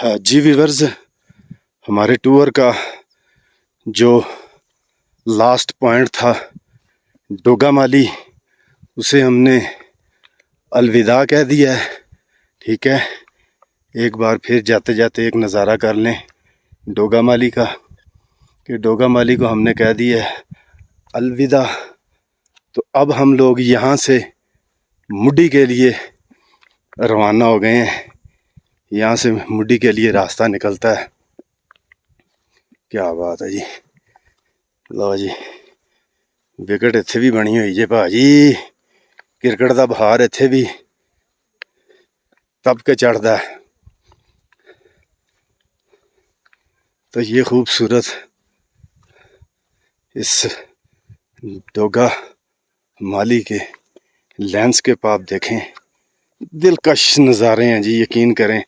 हाँ जी व्यूअर्स, हमारे टूर का जो लास्ट पॉइंट था डोगा माली, उसे हमने अलविदा कह दिया है। ठीक है, एक बार फिर जाते जाते एक नज़ारा कर लें डोगा माली का, कि डोगा माली को हमने कह दिया है अलविदा। तो अब हम लोग यहाँ से मुड्डी के लिए रवाना हो गए हैं। यहाँ से मुड्डी के लिए रास्ता निकलता है। क्या बात है जी। लो जी, विकेट इत्थे भी बनी हुई है भाजी। क्रिकेट का बहार इत्थे भी तप के चढ़ता है। तो ये खूबसूरत इस डोगा माली के लैंडस्केप आप देखें, दिलकश नज़ारे हैं जी, यकीन करें,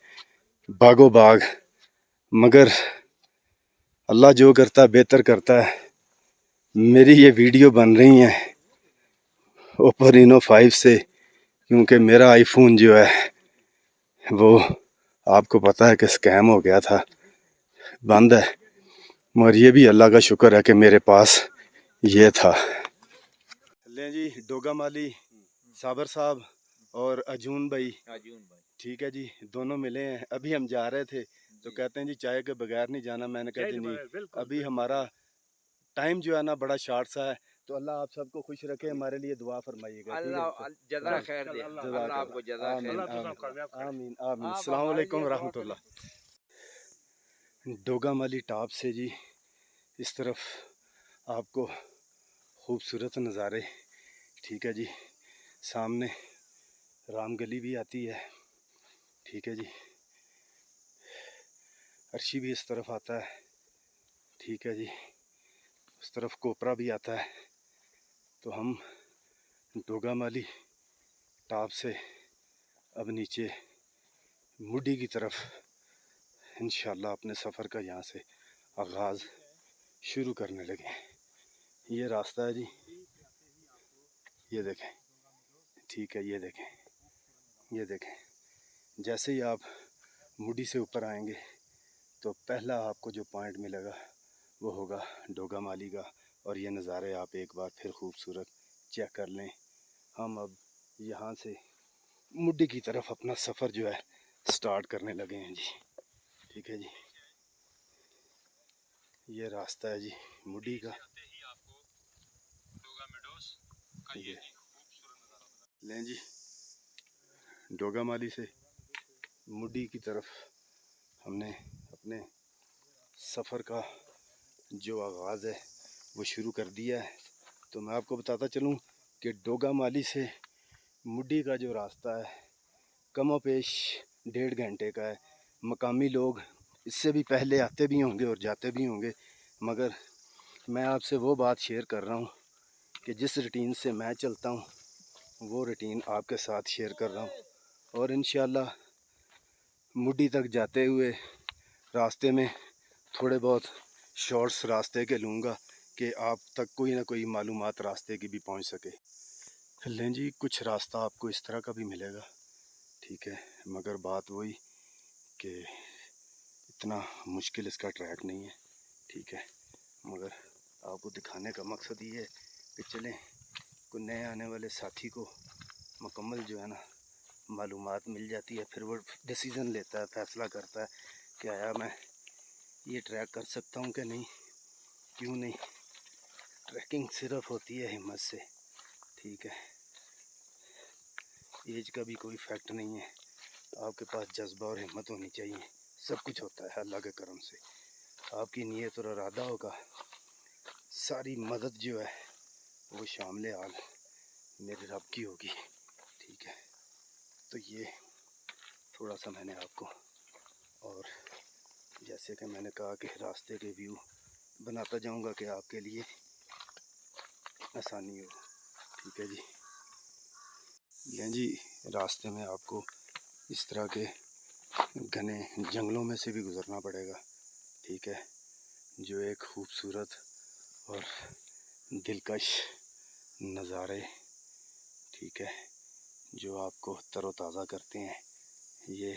बागो बाग। मगर अल्लाह जो करता है बेहतर करता है। मेरी ये वीडियो बन रही है ओप्पो रीनो 5 से, क्योंकि मेरा आईफोन जो है वो आपको पता है कि स्कैम हो गया था, बंद है। मगर ये भी अल्लाह का शुक्र है कि मेरे पास ये था। ले जी, डोगा माली साबर साहब और अजून भाई, ठीक है जी, दोनों मिले हैं। अभी हम जा रहे थे तो कहते हैं जी चाय के बगैर नहीं जाना। मैंने कहा जी नहीं, अभी हमारा टाइम जो है ना बड़ा शार्ट सा है। तो अल्लाह आप सबको खुश रखे, हमारे लिए दुआ फरमाइएगा। जज़ा खैर दे, अल्लाह आपको जज़ा खैर दे। आमीन आमीन। अस्सलाम वालेकुम रहमतुल्लाह। डोगा माली टॉप से जी इस तरफ आपको खूबसूरत नज़ारे, ठीक है जी, सामने राम गली भी आती है, ठीक है जी, अर्शी भी इस तरफ आता है, ठीक है जी, उस तरफ कोपरा भी आता है। तो हम डोगा माली टॉप से अब नीचे मुड्डी की तरफ इंशाल्लाह अपने सफ़र का यहाँ से आगाज़ शुरू करने लगे। ये रास्ता है जी, ये देखें, ठीक है, ये देखें, ये देखें। जैसे ही आप मुड्डी से ऊपर आएंगे तो पहला आपको जो पॉइंट मिलेगा वो होगा डोगा माली का। और ये नज़ारे आप एक बार फिर खूबसूरत चेक कर लें। हम अब यहाँ से मुड्डी की तरफ अपना सफ़र जो है स्टार्ट करने लगे हैं जी, ठीक है जी। ये रास्ता है जी मुड्डी का। ये लें जी, डोगा माली से मुड्डी की तरफ हमने अपने सफ़र का जो आगाज़ है वो शुरू कर दिया है। तो मैं आपको बताता चलूँ कि डोगा माली से मुड्डी का जो रास्ता है कमो पेश 1.5 घंटे का है। मकामी लोग इससे भी पहले आते भी होंगे और जाते भी होंगे, मगर मैं आपसे वो बात शेयर कर रहा हूँ कि जिस रूटीन से मैं चलता हूँ वो रूटीन आपके साथ शेयर कर रहा हूँ। और इंशाल्लाह मुड्डी तक जाते हुए रास्ते में थोड़े बहुत शॉर्ट्स रास्ते के लूँगा कि आप तक कोई ना कोई मालूमात रास्ते की भी पहुँच सके। लें जी, कुछ रास्ता आपको इस तरह का भी मिलेगा, ठीक है, मगर बात वही कि इतना मुश्किल इसका ट्रैक नहीं है, ठीक है। मगर आपको दिखाने का मकसद ये है कि चलें कोई नए आने वाले साथी को मुकम्मल जो है ना मालूमात मिल जाती है, फिर वो डिसीज़न लेता है, फ़ैसला करता है कि आया मैं ये ट्रैक कर सकता हूँ कि नहीं, क्यों नहीं। ट्रैकिंग सिर्फ होती है हिम्मत से, ठीक है, एज का भी कोई फैक्ट नहीं है। आपके पास जज्बा और हिम्मत होनी चाहिए, सब कुछ होता है अल्लाह के करम से। आपकी नीयत और इरादा होगा, सारी मदद जो है वो शामिल हाल मेरे रब की होगी, ठीक है। तो ये थोड़ा सा मैंने आपको, और जैसे कि मैंने कहा कि रास्ते के व्यू बनाता जाऊंगा कि आपके लिए आसानी हो, ठीक है जी। लें जी, रास्ते में आपको इस तरह के घने जंगलों में से भी गुज़रना पड़ेगा, ठीक है, जो एक खूबसूरत और दिलकश नज़ारे, ठीक है, जो आपको तरोताज़ा करते हैं। ये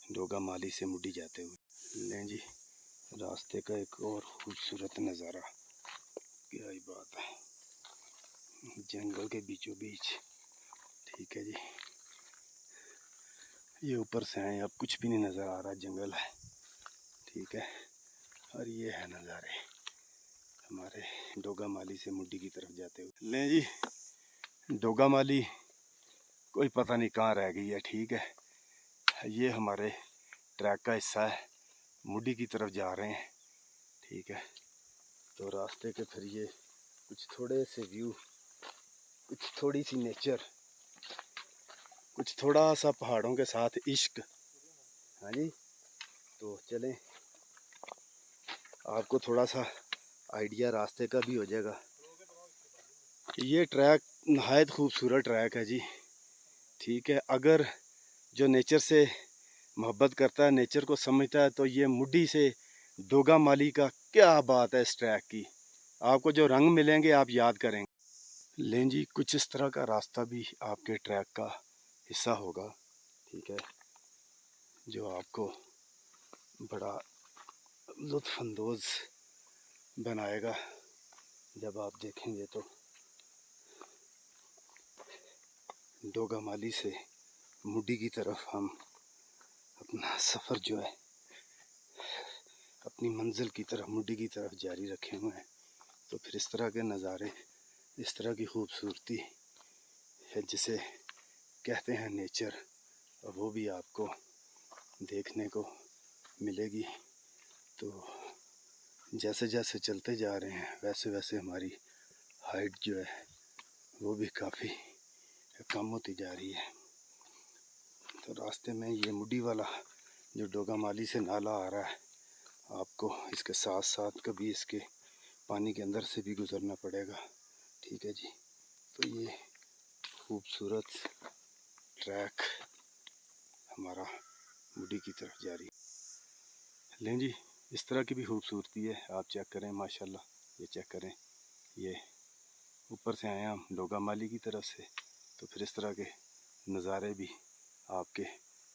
डोगा माली से मुडी जाते हुए। लें जी, रास्ते का एक और खूबसूरत नज़ारा। क्या ही बात है, जंगल के बीचों बीच। ठीक है जी, ये ऊपर से आए, अब कुछ भी नहीं नज़र आ रहा, जंगल है। ठीक है, और ये है नज़ारे हमारे डोगा माली से मुडी की तरफ जाते हुए। लें जी, डोगा माली कोई पता नहीं कहाँ रह गई है। ठीक है, ये हमारे ट्रैक का हिस्सा है, मुडी की तरफ जा रहे हैं। ठीक है, तो रास्ते के फिर ये कुछ थोड़े से व्यू, कुछ थोड़ी सी नेचर, कुछ थोड़ा सा पहाड़ों के साथ इश्क। हाँ जी, तो चलें, आपको थोड़ा सा आइडिया रास्ते का भी हो जाएगा। ये ट्रैक नहायत खूबसूरत ट्रैक है जी। ठीक है, अगर जो नेचर से मोहब्बत करता है, नेचर को समझता है, तो ये मुडी से डोगा माली का क्या बात है इस ट्रैक की। आपको जो रंग मिलेंगे आप याद करेंगे। लें जी, कुछ इस तरह का रास्ता भी आपके ट्रैक का हिस्सा होगा। ठीक है, जो आपको बड़ा लुत्फ़अंदोज़ बनाएगा जब आप देखेंगे। तो डोगा माली से मुडी की तरफ हम अपना सफ़र जो है, अपनी मंजिल की तरफ, मुडी की तरफ जारी रखे हुए हैं। तो फिर इस तरह के नज़ारे, इस तरह की खूबसूरती है जिसे कहते हैं नेचर, वो भी आपको देखने को मिलेगी। तो जैसे जैसे चलते जा रहे हैं वैसे वैसे हमारी हाइट जो है वो भी काफ़ी कम होती जा रही है। तो रास्ते में ये मुडी वाला जो डोगा माली से नाला आ रहा है, आपको इसके साथ साथ कभी इसके पानी के अंदर से भी गुज़रना पड़ेगा। ठीक है जी, तो ये खूबसूरत ट्रैक हमारा मुडी की तरफ जारी। लें जी, इस तरह की भी खूबसूरती है, आप चेक करें माशाल्लाह। ये चेक करें, ये ऊपर से आए हम डोगा माली की तरफ से, तो फिर इस तरह के नज़ारे भी आपके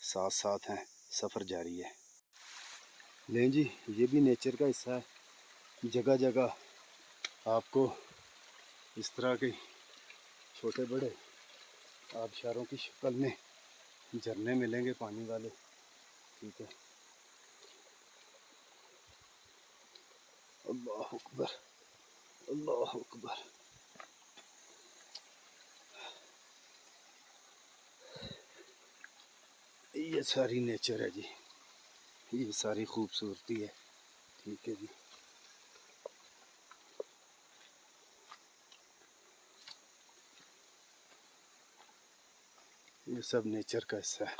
साथ साथ हैं, सफ़र जारी है। लें जी, ये भी नेचर का हिस्सा है। जगह जगह आपको इस तरह के छोटे बड़े आबशारों की शक्ल में झरने मिलेंगे, पानी वाले। ठीक है, अल्लाह अकबर, अल्लाह अकबर। ये सारी नेचर है जी, ये सारी खूबसूरती है। ठीक है जी, ये सब नेचर का हिस्सा है।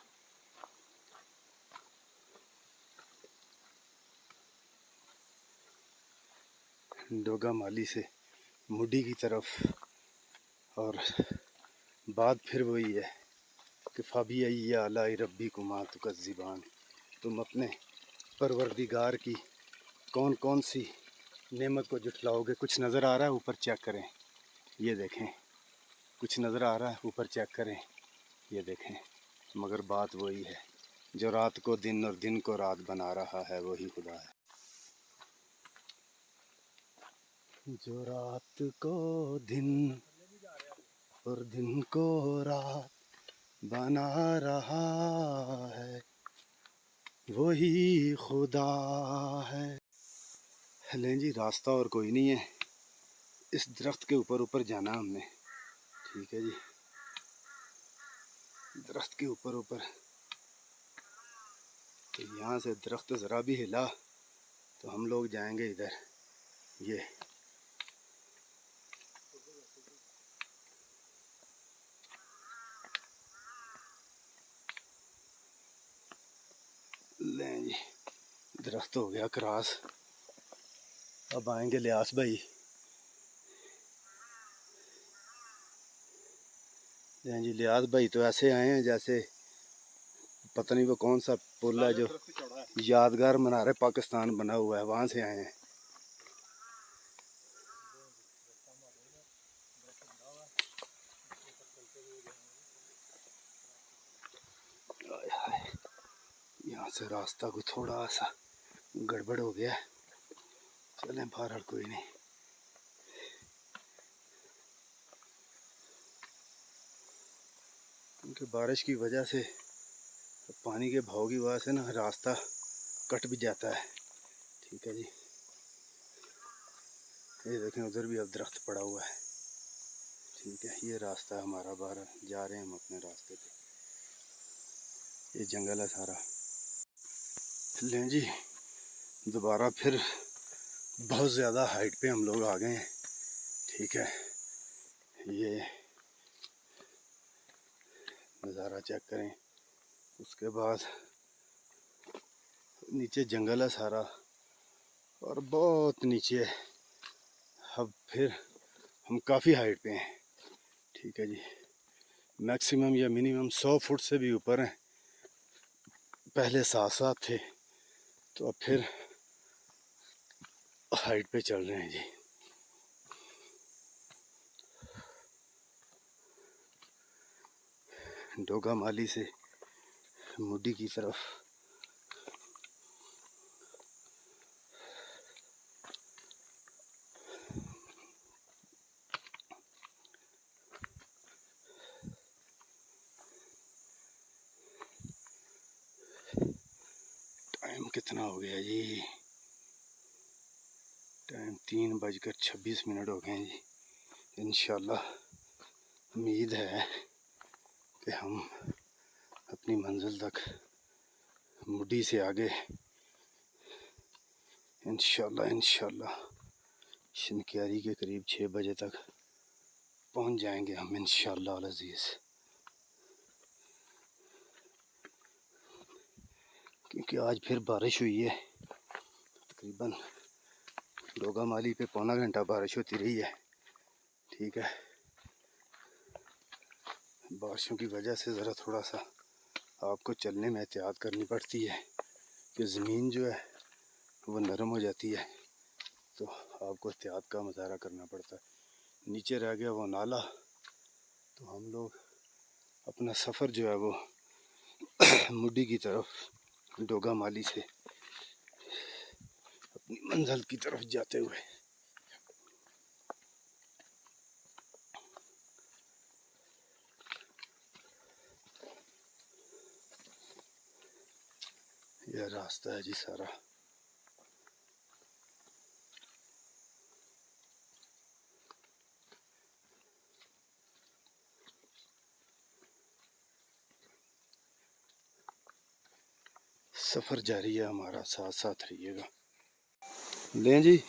डोगा माली से मुडी की तरफ, और बात फिर वही है कि फ़ाबी आला रब्बी कुमा तुकज़्ज़िबान, तुम अपने परवरदिगार की कौन कौन सी नेमत को जुटलाओगे। कुछ नज़र आ रहा है ऊपर, चेक करें, ये देखें, कुछ नज़र आ रहा है ऊपर, चेक करें, ये देखें। मगर बात वही है, जो रात को दिन और दिन को रात बना रहा है वही खुदा है। जो रात को दिन और दिन को रात बना रहा है वही खुदा है। लें जी, रास्ता और कोई नहीं है, इस दरख्त के ऊपर ऊपर जाना हमने। ठीक है जी, दरख्त के ऊपर ऊपर। तो यहाँ से दरख्त ज़रा भी हिला तो हम लोग जाएंगे इधर। ये लें जी, दरख्त हो गया क्रॉस। अब आएंगे लियास भाई। लें जी, लियास भाई तो ऐसे आए हैं जैसे पता नहीं वो कौन सा पुल है जो यादगार मीनार पाकिस्तान बना हुआ है, वहाँ से आए हैं। यहाँ यहाँ से रास्ता को थोड़ा सा गड़बड़ हो गया है, चलें बहरहाल कोई नहीं। क्योंकि बारिश की वजह से, पानी के बहाव की वजह से ना रास्ता कट भी जाता है। ठीक है जी, ये देखें उधर भी अब दरख्त पड़ा हुआ है। ठीक है, ये रास्ता है हमारा, बाहर जा रहे हैं हम अपने रास्ते पे। ये जंगल है सारा। लें जी, दोबारा फिर बहुत ज़्यादा हाइट पे हम लोग आ गए हैं। ठीक है, ये नज़ारा चेक करें। उसके बाद नीचे जंगल है सारा और बहुत नीचे है। अब फिर हम काफ़ी हाइट पे हैं। ठीक है जी, मैक्सिमम या मिनिमम 100 फुट से भी ऊपर हैं। पहले 7 थे, तो अब फिर हाइट पे चल रहे हैं जी। डोगा माली से मुड्डी की तरफ टाइम कितना हो गया जी? टाइम 3:26 हो गए हैं जी। इंशाल्लाह उम्मीद है कि हम अपनी मंजिल तक मुड्डी से आगे इंशाल्लाह शनक्यारी के करीब 6 बजे तक पहुंच जाएंगे हम इंशाल्लाह अज़ीज़। क्योंकि आज फिर बारिश हुई है, तकरीबन डोगा माली पे पौना घंटा बारिश होती रही है। ठीक है, बारिशों की वजह से ज़रा थोड़ा सा आपको चलने में एहतियात करनी पड़ती है कि ज़मीन जो है वो नरम हो जाती है, तो आपको एहतियात का मुज़ाहरा करना पड़ता है। नीचे रह गया वो नाला, तो हम लोग अपना सफ़र जो है वो मुड्डी की तरफ डोगा माली से अपनी मंजिल की तरफ जाते हुए यह रास्ता है जी सारा। सफ़र जारी है हमारा, साथ साथ रहिएगा। लें जी,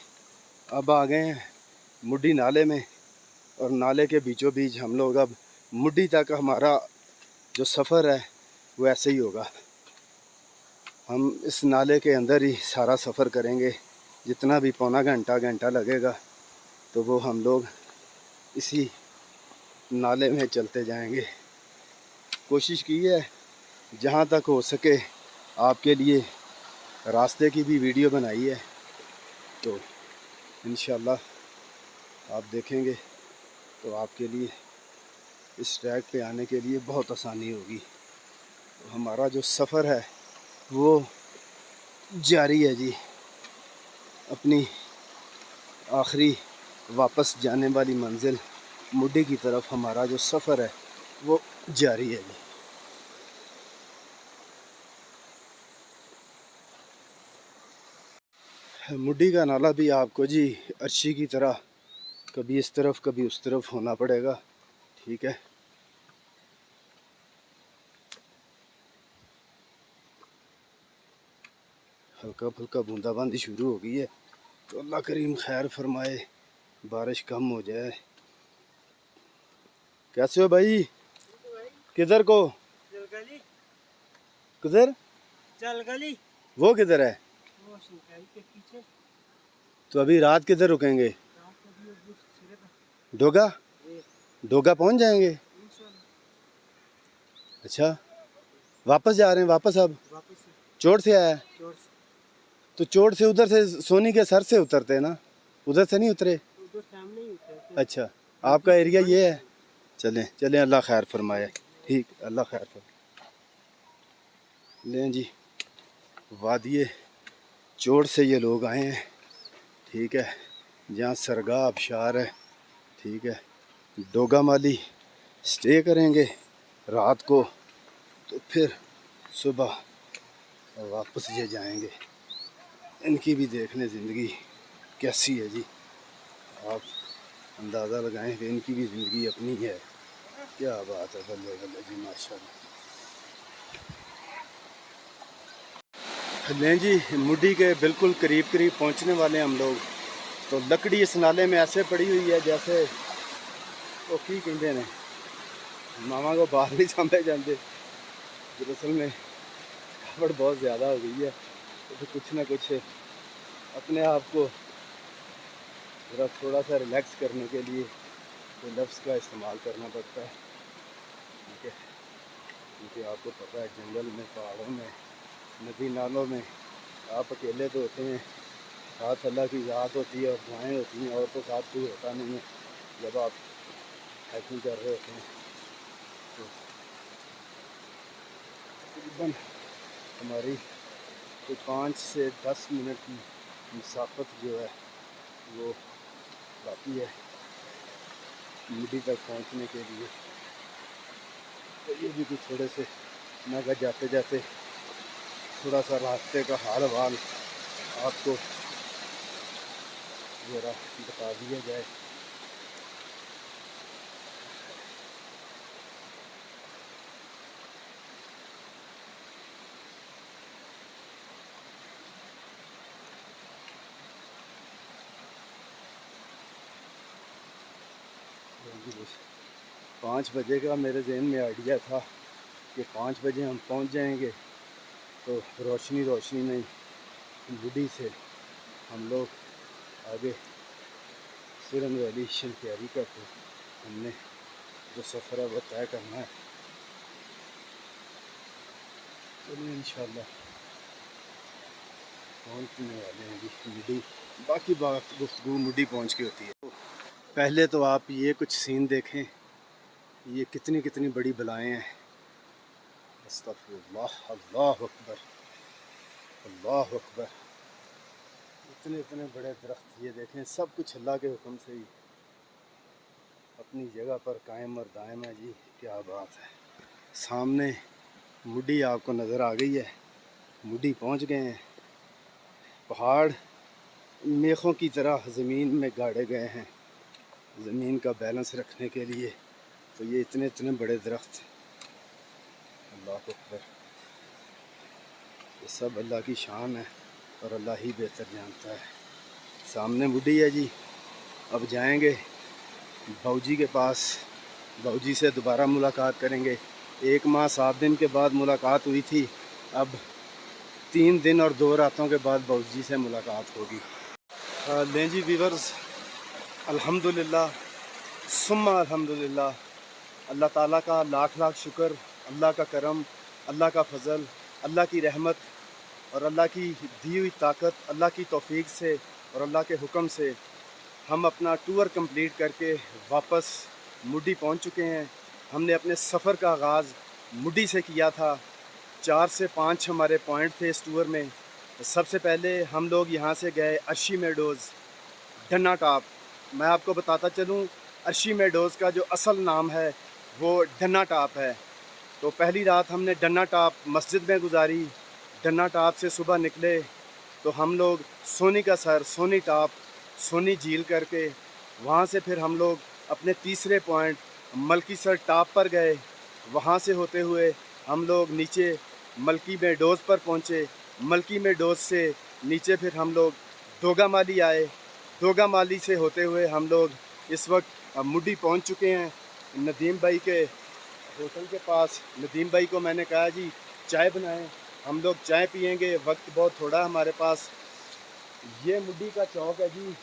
अब आ गए हैं मुड्डी नाले में, और नाले के बीचों बीच हम लोग अब मुड्डी तक हमारा जो सफ़र है वो ऐसे ही होगा। हम इस नाले के अंदर ही सारा सफ़र करेंगे। जितना भी पौना घंटा लगेगा, तो वो हम लोग इसी नाले में चलते जाएंगे। कोशिश की है जहाँ तक हो सके आपके लिए रास्ते की भी वीडियो बनाई है, तो इंशाल्लाह आप देखेंगे तो आपके लिए इस ट्रैक पे आने के लिए बहुत आसानी होगी। तो हमारा जो सफ़र है वो जारी है जी। अपनी आखिरी वापस जाने वाली मंजिल मुड्डी की तरफ हमारा जो सफ़र है वो जारी है जी। मुड्डी का नाला भी आपको जी अर्शी की तरह कभी इस तरफ कभी उस तरफ होना पड़ेगा। ठीक है, हल्का फुल्का बूंदाबांदी शुरू हो गई है, तो अल्लाह करीम खैर फरमाए, बारिश कम हो जाए। कैसे हो भाई? किधर को? किधर? गली वो किधर है? वो शनक्यारी के पीछे। तो अभी रात किधर रुकेंगे? डोगा? डोगा पहुंच जाएंगे? अच्छा, वापस जा रहे हैं? वापस अब चोट से आया? तो चोट से उधर से सोनी के सर से उतरते हैं ना, उधर से नहीं उतरे? उधर सामने ही उतरते। अच्छा, आपका एरिया ये है। चलें चलें, अल्लाह खैर फरमाए। ठीक, अल्लाह खैर फरमाए। लें जी, वादिये चोड़ से ये लोग आए हैं, ठीक है, जहाँ सरगाह आबशार है, ठीक है। डोगा माली स्टे करेंगे रात को, तो फिर सुबह वापस ये जाएंगे। इनकी भी देख लें ज़िंदगी कैसी है जी, आप अंदाज़ा लगाएं कि इनकी भी ज़िंदगी अपनी है। क्या बात है, बल्ले बल्ले जी, माशाल्लाह। लें जी, मुड्डी के बिल्कुल करीब करीब पहुंचने वाले हैं हम लोग। तो लकड़ी इस नाले में ऐसे पड़ी हुई है जैसे वो की कहते हैं मामा को बाहर नहीं सामने जाते। दरअसल में खबर बहुत ज़्यादा हो गई है, तो कुछ ना कुछ अपने आप को ज़रा थोड़ा सा रिलैक्स करने के लिए तो लफ्ज़ का इस्तेमाल करना पड़ता है, ठीक है। क्योंकि आपको पता है जंगल में, पहाड़ों में, नदी नालों में आप अकेले तो होते हैं, साथ अल्लाह की ज़ात होती है और दुआएं होती हैं, और तो साथ कोई होता नहीं है। जब आप हाइकिंग कर रहे होते हैं तो तकरीबन हमारी कोई 5 से 10 मिनट की मुसाफत जो है वो बाकी है मुड्डी तक पहुंचने के लिए। तो ये भी कुछ थोड़े से मैं अगर जाते जाते थोड़ा सा रास्ते का हाल वाल आपको ज़रा बता दिया जाए। बस 5 बजे का मेरे जहन में आइडिया था कि 5 बजे हम पहुंच जाएंगे, तो रोशनी रोशनी में मुड्डी से हम लोग आगे सिरन वैली शनक्यारी का तो हमने जो सफ़र है वो तय करना है। चलिए इंशाल्लाह पहुंचने वाले हैं जी मुड्डी। बाकी बात गुफ्तगू मुड्डी पहुंच के होती है। पहले तो आप ये कुछ सीन देखें, ये कितनी कितनी बड़ी बलाएँ हैं। अस्तग़फिरुल्लाह, अल्लाह अकबर, अल्लाह अकबर। इतने इतने बड़े दरख्त ये देखें, सब कुछ अल्लाह के हुक्म से ही अपनी जगह पर कायम और दायम है जी। क्या बात है। सामने मुड्डी आपको नज़र आ गई है, मुड्डी पहुंच गए हैं। पहाड़ मेखों की तरह ज़मीन में गाड़े गए हैं ज़मीन का बैलेंस रखने के लिए। तो ये इतने इतने बड़े दरख्त, अल्लाह अकबर, ये सब अल्लाह की शान है और अल्लाह ही बेहतर जानता है। सामने मुड्डी है जी। अब जाएंगे बाऊजी के पास, बाऊजी से दोबारा मुलाकात करेंगे। 1 माह 7 दिन के बाद मुलाकात हुई थी, अब 3 दिन और 2 रातों के बाद बाऊजी से मुलाकात होगी। लें जी व्यूअर्स, अल्हम्दुलिल्लाह सुम्मा अल्हम्दुलिल्लाह, अल्लाह ताला का लाख लाख शुक्र, अल्लाह का करम, अल्लाह का फजल, अल्लाह की रहमत और अल्लाह की दी हुई ताकत, अल्लाह की तौफीक से और अल्लाह के हुक्म से हम अपना टूर कंप्लीट करके वापस मुड्डी पहुंच चुके हैं। हमने अपने सफ़र का आगाज़ मुड्डी से किया था। 4 से 5 हमारे पॉइंट थे इस टूर में। सबसे पहले हम लोग यहाँ से गए अर्शी मेडोज़, डन्ना टॉप। मैं आपको बताता चलूँ, अर्शी मेडोज़ का जो असल नाम है वो डन्ना टॉप है। तो पहली रात हमने डन्ना टॉप मस्जिद में गुजारी। डन्ना टॉप से सुबह निकले तो हम लोग सोनी का सर, सोनी टॉप, सोनी झील करके वहाँ से फिर हम लोग अपने तीसरे पॉइंट मलकी सर टॉप पर गए। वहाँ से होते हुए हम लोग नीचे मलकी मेडोज़ पर पहुँचे। मलकी मेडोज़ से नीचे फिर हम लोग दोगा माली आए। दोगा माली से होते हुए हम लोग इस वक्त मुड्डी पहुँच चुके हैं नदीम भाई के होटल के पास। नदीम भाई को मैंने कहा जी चाय बनाएं, हम लोग चाय पियेंगे, वक्त बहुत थोड़ा हमारे पास। ये मुड्डी का चौक है जी।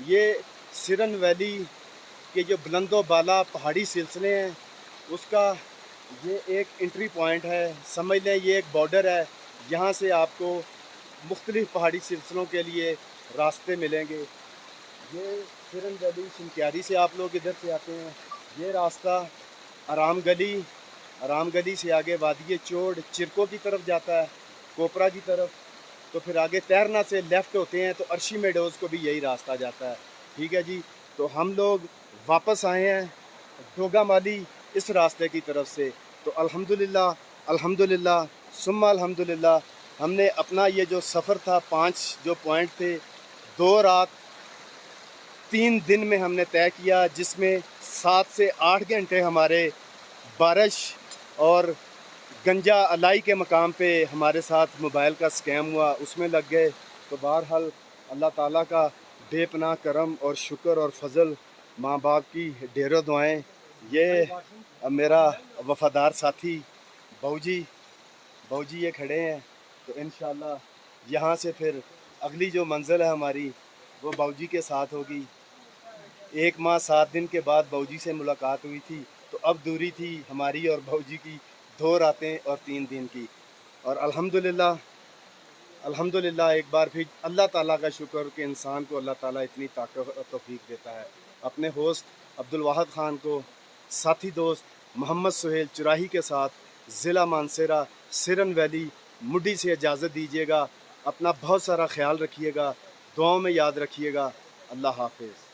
ये सिरन वैली के जो बुलंदो बाला पहाड़ी सिलसिले हैं उसका ये एक एंट्री पॉइंट है, समझ लें ये एक बॉर्डर है। यहाँ से आपको मुख्तलिफ़ पहाड़ी सिलसिलों के लिए रास्ते मिलेंगे। ये सिरन वैली शनक्यारी से आप लोग इधर से आते हैं, ये रास्ता आराम गली से आगे वादिये चोड़ चिरको की तरफ जाता है। कोपरा की तरफ, तो फिर आगे तैरना से लेफ़्ट होते हैं तो अर्शी मेडोज़ को भी यही रास्ता जाता है। ठीक है जी, तो हम लोग वापस आए हैं डोगा माली इस रास्ते की तरफ से। तो अल्हम्दुलिल्लाह अल्हम्दुलिल्लाह सुम्मा अल्हम्दुलिल्लाह हमने अपना ये जो सफ़र था 5 जो पॉइंट थे 2 रात 3 दिन में हमने तय किया, जिसमें 7 से 8 घंटे हमारे बारिश और गंजा अलाई के मकाम पे हमारे साथ मोबाइल का स्कैम हुआ, उसमें लग गए। तो बहरहाल अल्लाह ताला का बेपनाह करम और शुक्र और फजल, माँ बाप की ढेरों दुआएं। ये मेरा वफ़ादार साथी बाऊजी ये खड़े हैं। तो इंशाल्लाह यहाँ से फिर अगली जो मंजिल है हमारी वो बाऊजी के साथ होगी। 1 माह 7 दिन के बाद बाऊजी से मुलाकात हुई थी, तो अब दूरी थी हमारी और बाऊजी की 2 रातें और 3 दिन की। और अल्हम्दुलिल्लाह अल्हम्दुलिल्लाह एक बार फिर अल्लाह ताला का शुक्र कि इंसान को अल्लाह ताला इतनी ताकत और तौफीक देता है। अपने होस्ट अब्दुल वाहिद ख़ान को साथी दोस्त मोहम्मद सुहेल चुराही के साथ ज़िला मानसेरा सिरन वैली मुड्डी से इजाज़त दीजिएगा। अपना बहुत सारा ख्याल रखिएगा, दुआओं में याद रखिएगा। अल्लाह हाफ़िज़।